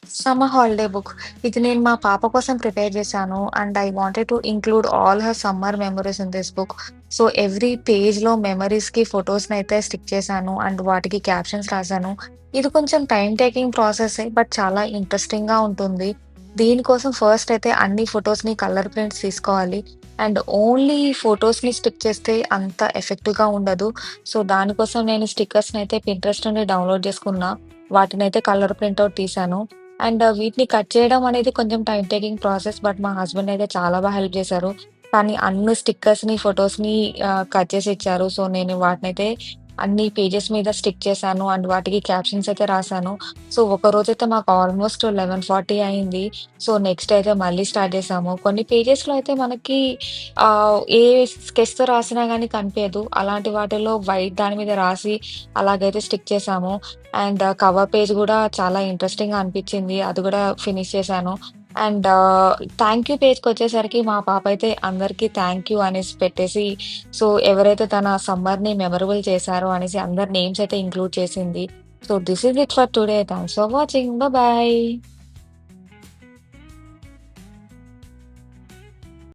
Summer holiday book. ఇది నేను మా పాప కోసం ప్రిపేర్ చేశాను. And I wanted to include all her summer memories in this book. So, every పేజ్‌లో మెమరీస్‌కి ఫోటోస్‌నైతే స్టిక్ చేశాను. అండ్ వాటికి క్యాప్షన్స్ రాశాను. ఇది కొంచెం టైమ్ టేకింగ్ ప్రాసెసే. బట్ చాలా ఇంట్రెస్టింగ్‌గా ఉంటుంది. దీనికోసం ఫస్ట్ అయితే అన్ని ఫోటోస్‌ని కలర్ ప్రింట్స్ తీసుకోవాలి. అండ్ ఓన్లీ ఫోటోస్‌ని స్టిక్ చేస్తే అంత ఎఫెక్టివ్‌గా ఉండదు. సో, దానికోసం నేను స్టిక్కర్స్‌నైతే పింట్రెస్ట్ నుండి డౌన్‌లోడ్ చేసుకున్నా. వాటినైతే కలర్ ప్రింట్ ఔట్ తీశాను. అండ్ వీటిని కట్ చేయడం అనేది కొంచెం టైమ్ టేకింగ్ ప్రాసెస్. బట్ మా హస్బెండ్ అయితే చాలా హెల్ప్ చేశారు. కానీ అన్ని స్టిక్కర్స్‌ని, ఫోటోస్‌ని కట్ చేసి ఇచ్చారు. సో, నేను వాటినైతే అన్ని పేజెస్ మీద స్టిక్ చేశాను. అండ్ వాటికి క్యాప్షన్స్ అయితే రాశాను. సో, ఒకరోజైతే మాకు ఆల్మోస్ట్ 11:40 అయింది. సో, నెక్స్ట్ అయితే మళ్ళీ స్టార్ట్ చేశాము. కొన్ని పేజెస్‌లో అయితే మనకి ఏ స్కెచ్‌తో రాసినా గానీ కనిపియదు. అలాంటి వాటిల్లో వైట్ దాని మీద రాసి అలాగైతే స్టిక్ చేశాము. అండ్ కవర్ పేజ్ గూడా చాలా ఇంట్రెస్టింగ్‌గా అనిపిచ్చింది. అది గూడా ఫినిష్ చేశాను. అండ్ థాంక్ యూ పేజ్‌కొచ్చేసరికి మా పాప అయితే అందరికి థాంక్ యూ అనేసి పెట్టేసి, సో, ఎవరైతే తన సమ్మర్‌ని మెమరబుల్ చేశారో అనేసి అందరి నేమ్స్ అయితే ఇంక్లూడ్ చేసింది. So, this is it for today. Thanks for watching. Bye.